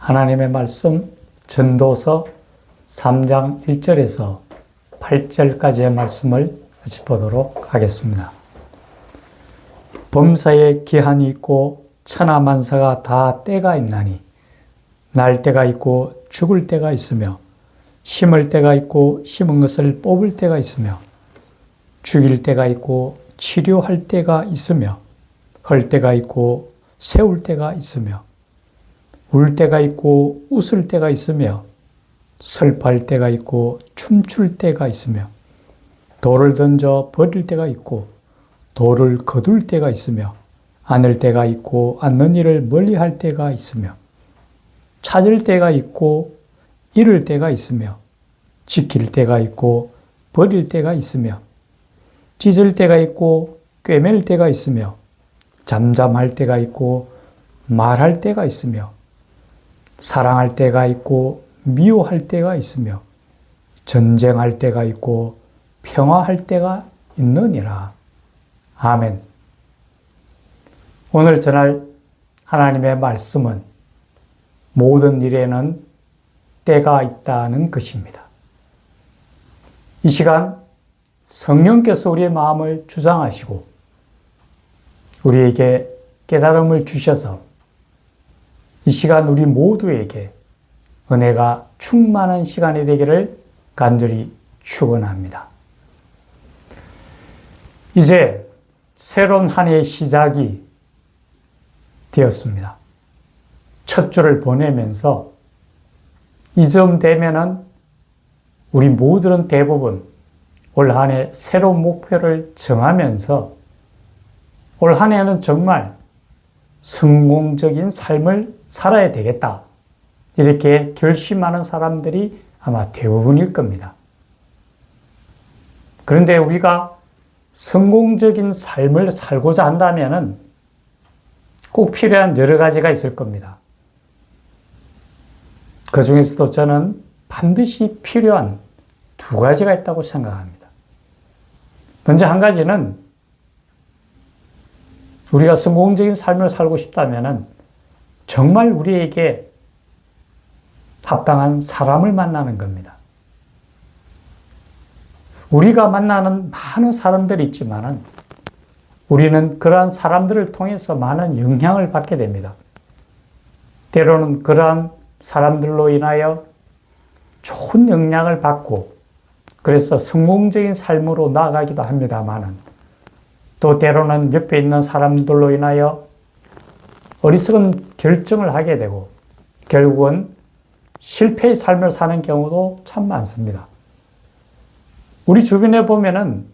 하나님의 말씀 전도서 3장 1절에서 8절까지의 말씀을 같이 보도록 하겠습니다. 범사에 기한이 있고 천하만사가 다 때가 있나니 날 때가 있고 죽을 때가 있으며 심을 때가 있고 심은 것을 뽑을 때가 있으며 죽일 때가 있고 치료할 때가 있으며 헐 때가 있고 세울 때가 있으며 울 때가 있고 웃을 때가 있으며 슬퍼할 때가 있고 춤출 때가 있으며 돌을 던져 버릴 때가 있고 돌을 거둘 때가 있으며 안을 때가 있고 않는 일을 멀리할 때가 있으며 찾을 때가 있고 잃을 때가 있으며 지킬 때가 있고 버릴 때가 있으며 찢을 때가 있고 꿰맬 때가 있으며 잠잠할 때가 있고 말할 때가 있으며 사랑할 때가 있고 미워할 때가 있으며 전쟁할 때가 있고 평화할 때가 있느니라. 아멘. 오늘 전할 하나님의 말씀은 모든 일에는 때가 있다는 것입니다. 이 시간 성령께서 우리의 마음을 주장하시고 우리에게 깨달음을 주셔서 이 시간 우리 모두에게 은혜가 충만한 시간이 되기를 간절히 축원합니다. 이제 새로운 한 해의 시작이 되었습니다. 첫 주를 보내면서 이쯤 되면은 우리 모두는 대부분 올 한 해 새로운 목표를 정하면서 올 한 해는 정말 성공적인 삶을 살아야 되겠다. 이렇게 결심하는 사람들이 아마 대부분일 겁니다. 그런데 우리가 성공적인 삶을 살고자 한다면은 꼭 필요한 여러 가지가 있을 겁니다. 그 중에서도 저는 반드시 필요한 두 가지가 있다고 생각합니다. 먼저 한 가지는 우리가 성공적인 삶을 살고 싶다면 정말 우리에게 합당한 사람을 만나는 겁니다. 우리가 만나는 많은 사람들이 있지만 우리는 그러한 사람들을 통해서 많은 영향을 받게 됩니다. 때로는 그러한 사람들로 인하여 좋은 영향을 받고 그래서 성공적인 삶으로 나아가기도 합니다만 또 때로는 옆에 있는 사람들로 인하여 어리석은 결정을 하게 되고 결국은 실패의 삶을 사는 경우도 참 많습니다. 우리 주변에 보면은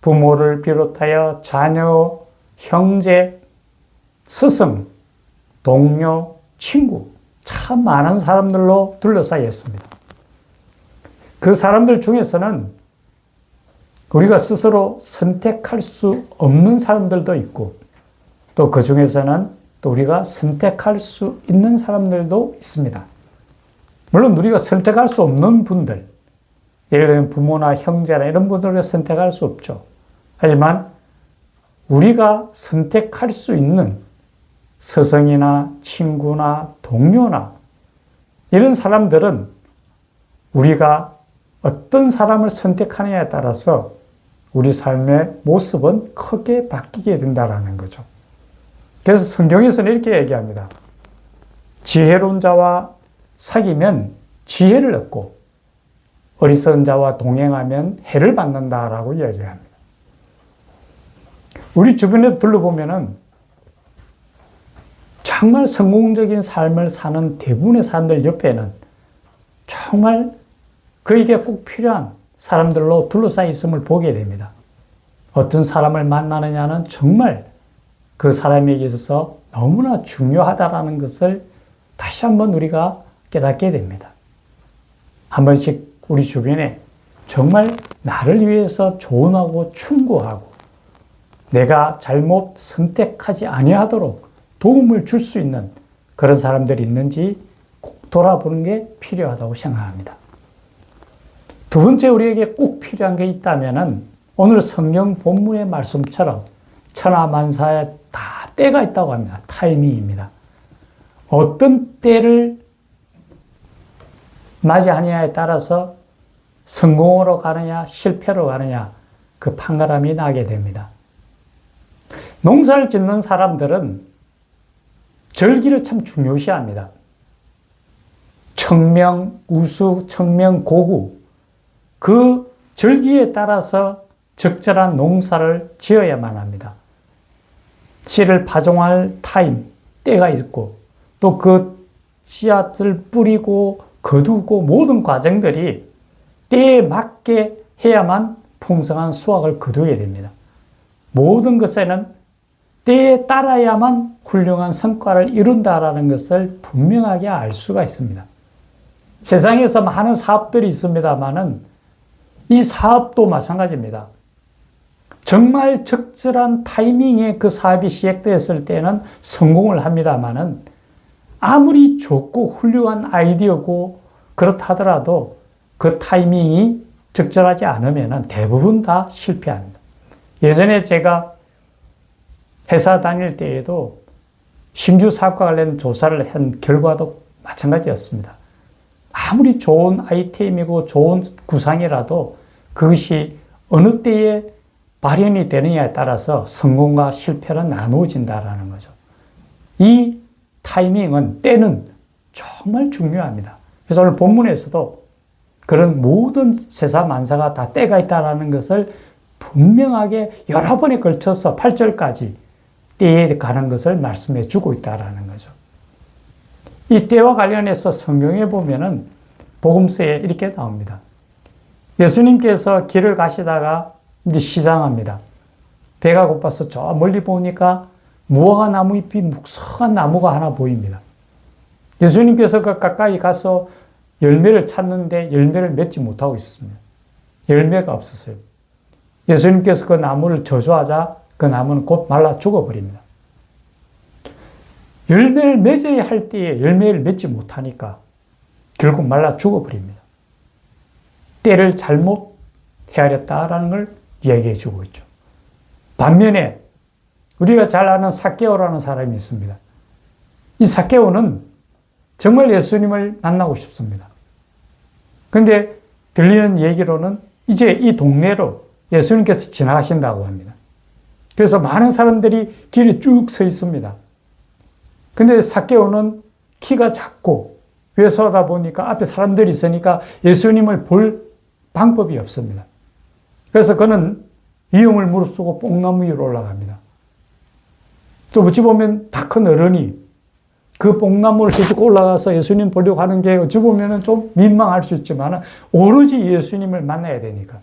부모를 비롯하여 자녀, 형제, 스승, 동료, 친구 참 많은 사람들로 둘러싸여 있습니다. 그 사람들 중에서는 우리가 스스로 선택할 수 없는 사람들도 있고 또 그 중에서는 또 우리가 선택할 수 있는 사람들도 있습니다. 물론 우리가 선택할 수 없는 분들, 예를 들면 부모나 형제나 이런 분들을 선택할 수 없죠. 하지만 우리가 선택할 수 있는 스승이나 친구나 동료나 이런 사람들은 우리가 어떤 사람을 선택하느냐에 따라서 우리 삶의 모습은 크게 바뀌게 된다는 거죠. 그래서 성경에서는 이렇게 얘기합니다. 지혜로운 자와 사귀면 지혜를 얻고 어리석은 자와 동행하면 해를 받는다라고 이야기합니다. 우리 주변에 둘러보면은 정말 성공적인 삶을 사는 대부분의 사람들 옆에는 정말 그에게 꼭 필요한 사람들로 둘러싸여 있음을 보게 됩니다. 어떤 사람을 만나느냐는 정말 그 사람에게 있어서 너무나 중요하다라는 것을 다시 한번 우리가 깨닫게 됩니다. 한 번씩 우리 주변에 정말 나를 위해서 조언하고 충고하고 내가 잘못 선택하지 아니하도록 도움을 줄 수 있는 그런 사람들이 있는지 꼭 돌아보는 게 필요하다고 생각합니다. 두 번째 우리에게 꼭 필요한 게 있다면 오늘 성경 본문의 말씀처럼 천하만사에 다 때가 있다고 합니다. 타이밍입니다. 어떤 때를 맞이하느냐에 따라서 성공으로 가느냐 실패로 가느냐 그 판가름이 나게 됩니다. 농사를 짓는 사람들은 절기를 참 중요시합니다. 청명, 우수, 청명, 고구 그 절기에 따라서 적절한 농사를 지어야만 합니다. 씨를 파종할 타임, 때가 있고 또 그 씨앗을 뿌리고 거두고 모든 과정들이 때에 맞게 해야만 풍성한 수확을 거두게 됩니다. 모든 것에는 때에 따라야만 훌륭한 성과를 이룬다라는 것을 분명하게 알 수가 있습니다. 세상에서 많은 사업들이 있습니다만은 이 사업도 마찬가지입니다. 정말 적절한 타이밍에 그 사업이 시작되었을 때는 성공을 합니다만은 아무리 좋고 훌륭한 아이디어고 그렇다 하더라도 그 타이밍이 적절하지 않으면 대부분 다 실패합니다. 예전에 제가 회사 다닐 때에도 신규 사업과 관련 조사를 한 결과도 마찬가지였습니다. 아무리 좋은 아이템이고 좋은 구상이라도 그것이 어느 때에 발현이 되느냐에 따라서 성공과 실패는 나누어진다는 거죠. 이 타이밍은, 때는 정말 중요합니다. 그래서 오늘 본문에서도 그런 모든 세사만사가 다 때가 있다는 것을 분명하게 여러 번에 걸쳐서 8절까지 때에 가는 것을 말씀해 주고 있다는 거죠. 이 때와 관련해서 성경에 보면은 복음서에 이렇게 나옵니다. 예수님께서 길을 가시다가 이제 시장합니다. 배가 고파서 저 멀리 보니까 무화과 나무 잎이 묵성한 나무가 하나 보입니다. 예수님께서 그 가까이 가서 열매를 찾는데 열매를 맺지 못하고 있습니다. 열매가 없었어요. 예수님께서 그 나무를 저주하자 그 나무는 곧 말라 죽어버립니다. 열매를 맺어야 할 때에 열매를 맺지 못하니까 결국 말라 죽어버립니다. 때를 잘못 헤아렸다라는 걸 얘기해 주고 있죠. 반면에 우리가 잘 아는 삭개오라는 사람이 있습니다. 이 삭개오는 정말 예수님을 만나고 싶습니다. 그런데 들리는 얘기로는 이제 이 동네로 예수님께서 지나가신다고 합니다. 그래서 많은 사람들이 길에 쭉 서 있습니다. 근데 삭개오는 키가 작고 왜소하다 보니까 앞에 사람들이 있으니까 예수님을 볼 방법이 없습니다. 그래서 그는 위험을 무릅쓰고 뽕나무 위로 올라갑니다. 또 어찌 보면 다 큰 어른이 그 뽕나무를 계속 올라가서 예수님 보려고 하는 게 어찌 보면 좀 민망할 수 있지만 오로지 예수님을 만나야 되니까.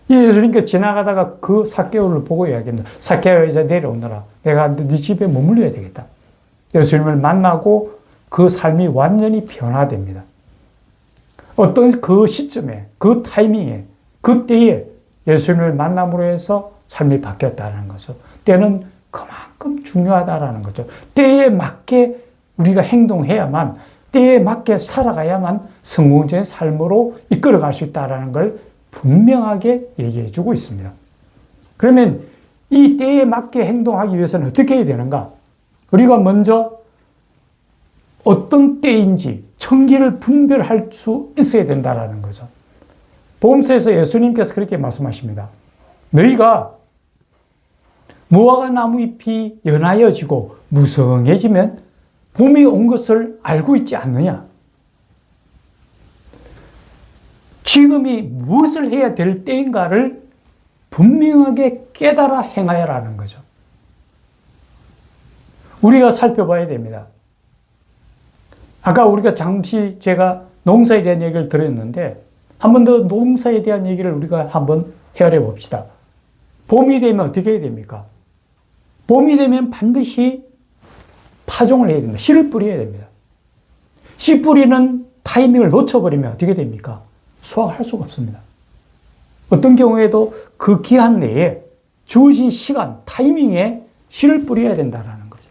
이 예수님께 지나가다가 그 삭개오를 보고 이야기합니다. 삭개오 이제 내려오너라. 내가 네 집에 머물러야 되겠다. 예수님을 만나고 그 삶이 완전히 변화됩니다. 어떤 그 시점에, 그 타이밍에, 그 때에 예수님을 만남으로 해서 삶이 바뀌었다는 거죠. 때는 그만큼 중요하다는 거죠. 때에 맞게 우리가 행동해야만, 때에 맞게 살아가야만 성공적인 삶으로 이끌어갈 수 있다는 걸 분명하게 얘기해 주고 있습니다. 그러면 이 때에 맞게 행동하기 위해서는 어떻게 해야 되는가? 우리가 먼저 어떤 때인지 청기를 분별할 수 있어야 된다는 거죠. 복음서에서 예수님께서 그렇게 말씀하십니다. 너희가 무화과 나무 잎이 연하여지고 무성해지면 봄이 온 것을 알고 있지 않느냐? 지금이 무엇을 해야 될 때인가를 분명하게 깨달아 행하여라는 거죠. 우리가 살펴봐야 됩니다. 아까 우리가 잠시 제가 농사에 대한 얘기를 드렸는데 한 번 더 농사에 대한 얘기를 우리가 한번 헤아려 봅시다. 봄이 되면 어떻게 해야 됩니까? 봄이 되면 반드시 파종을 해야 됩니다. 씨를 뿌려야 됩니다. 씨 뿌리는 타이밍을 놓쳐버리면 어떻게 됩니까? 수확할 수가 없습니다. 어떤 경우에도 그 기한 내에 주어진 시간, 타이밍에 씨를 뿌려야 된다는 거죠.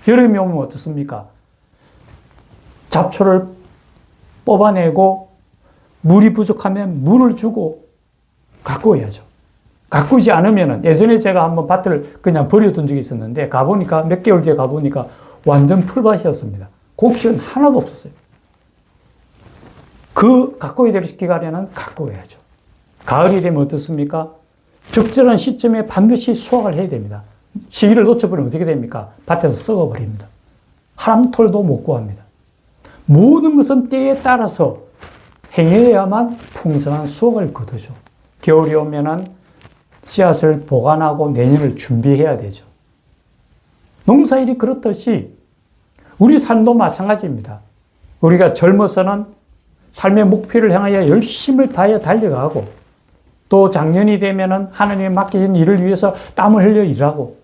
여름이 오면 어떻습니까? 잡초를 뽑아내고 물이 부족하면 물을 주고 가꾸어야죠. 가꾸지 않으면 예전에 제가 한번 밭을 그냥 버려둔 적이 있었는데 가보니까 몇 개월 뒤에 가보니까 완전 풀밭이었습니다. 곡식은 하나도 없었어요. 그 가꿔야 될 기간에는 가꿔야죠. 가을이 되면 어떻습니까? 적절한 시점에 반드시 수확을 해야 됩니다. 시기를 놓쳐버리면 어떻게 됩니까? 밭에서 썩어버립니다. 하람톨도 못 구합니다. 모든 것은 때에 따라서 행해야만 풍성한 수확을 거두죠. 겨울이 오면은 씨앗을 보관하고 내년을 준비해야 되죠. 농사일이 그렇듯이 우리 삶도 마찬가지입니다. 우리가 젊어서는 삶의 목표를 향하여 열심을 다하여 달려가고 또 작년이 되면은 하나님의 맡기신 일을 위해서 땀을 흘려 일하고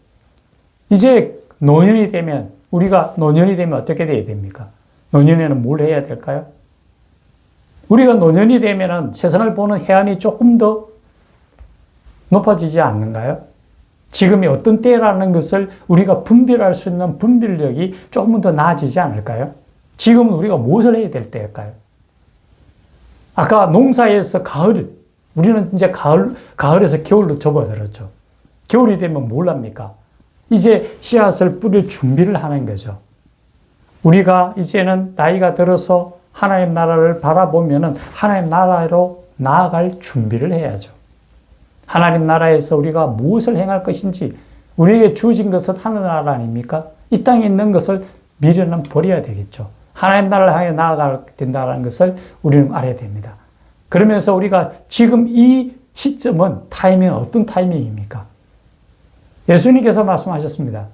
이제 노년이 되면 우리가 노년이 되면 어떻게 돼야 됩니까? 노년에는 뭘 해야 될까요? 우리가 노년이 되면은 세상을 보는 해안이 조금 더 높아지지 않는가요? 지금이 어떤 때라는 것을 우리가 분별할 수 있는 분별력이 조금 더 나아지지 않을까요? 지금은 우리가 무엇을 해야 될 때일까요? 아까 농사에서 가을, 우리는 이제 가을에서 겨울로 접어들었죠. 겨울이 되면 뭘 합니까? 이제 씨앗을 뿌릴 준비를 하는 거죠. 우리가 이제는 나이가 들어서 하나님 나라를 바라보면은 하나님 나라로 나아갈 준비를 해야죠. 하나님 나라에서 우리가 무엇을 행할 것인지 우리에게 주어진 것은 하늘나라 아닙니까? 이 땅에 있는 것을 미련은 버려야 되겠죠. 하나님 나라를 향해 나아가야 된다는 것을 우리는 알아야 됩니다. 그러면서 우리가 지금 이 시점은 타이밍은 어떤 타이밍입니까? 예수님께서 말씀하셨습니다.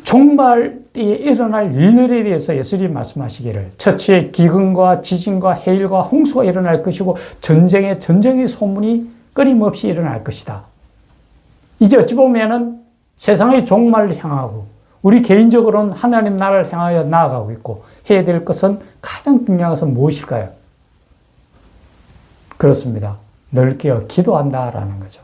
종말 때에 일어날 일들에 대해서 예수님이 말씀하시기를 처치에 기근과 지진과 해일과 홍수가 일어날 것이고 전쟁의 소문이 끊임없이 일어날 것이다. 이제 어찌 보면은 세상의 종말을 향하고 우리 개인적으로는 하나님 나라를 향하여 나아가고 있고 해야 될 것은 가장 중요한 것은 무엇일까요? 그렇습니다. 늘 깨어 기도한다라는 거죠.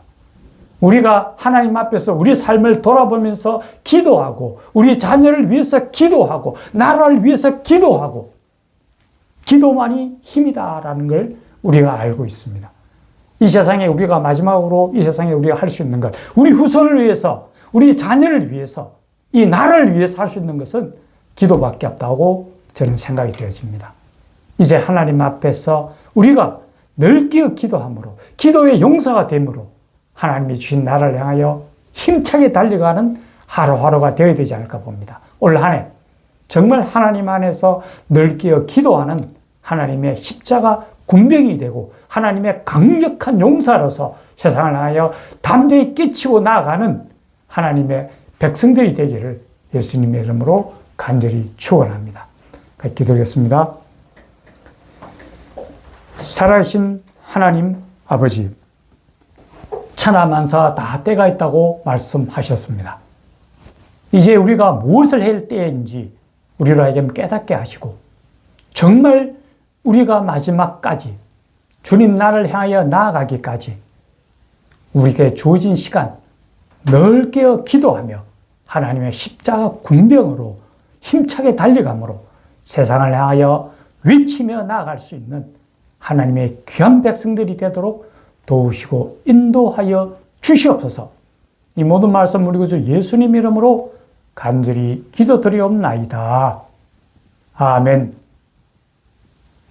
우리가 하나님 앞에서 우리 삶을 돌아보면서 기도하고 우리 자녀를 위해서 기도하고 나라를 위해서 기도하고 기도만이 힘이다라는 걸 우리가 알고 있습니다. 이 세상에 우리가 마지막으로 이 세상에 우리가 할 수 있는 것, 우리 후손을 위해서 우리 자녀를 위해서 이 나라를 위해서 할 수 있는 것은 기도밖에 없다고 저는 생각이 되어집니다. 이제 하나님 앞에서 우리가 늘 깨어 기도함으로 기도의 용사가 됨으로 하나님이 주신 나라를 향하여 힘차게 달려가는 하루하루가 되어야 되지 않을까 봅니다. 올 한 해 정말 하나님 안에서 늘 깨어 기도하는 하나님의 십자가 군병이 되고 하나님의 강력한 용사로서 세상을 향하여 담대히 깨치고 나아가는 하나님의 백성들이 되기를 예수님의 이름으로 간절히 축원합니다. 기도하겠습니다. 살아계신 하나님 아버지, 천하만사 다 때가 있다고 말씀하셨습니다. 이제 우리가 무엇을 할 때인지 우리로 하여금 깨닫게 하시고 정말 우리가 마지막까지 주님 나라를 향하여 나아가기까지 우리에게 주어진 시간 늘 깨어 기도하며 하나님의 십자가 군병으로 힘차게 달려감으로 세상을 향하여 외치며 나아갈 수 있는 하나님의 귀한 백성들이 되도록 도우시고 인도하여 주시옵소서. 이 모든 말씀 우리 구주 예수님 이름으로 간절히 기도드리옵나이다. 아멘.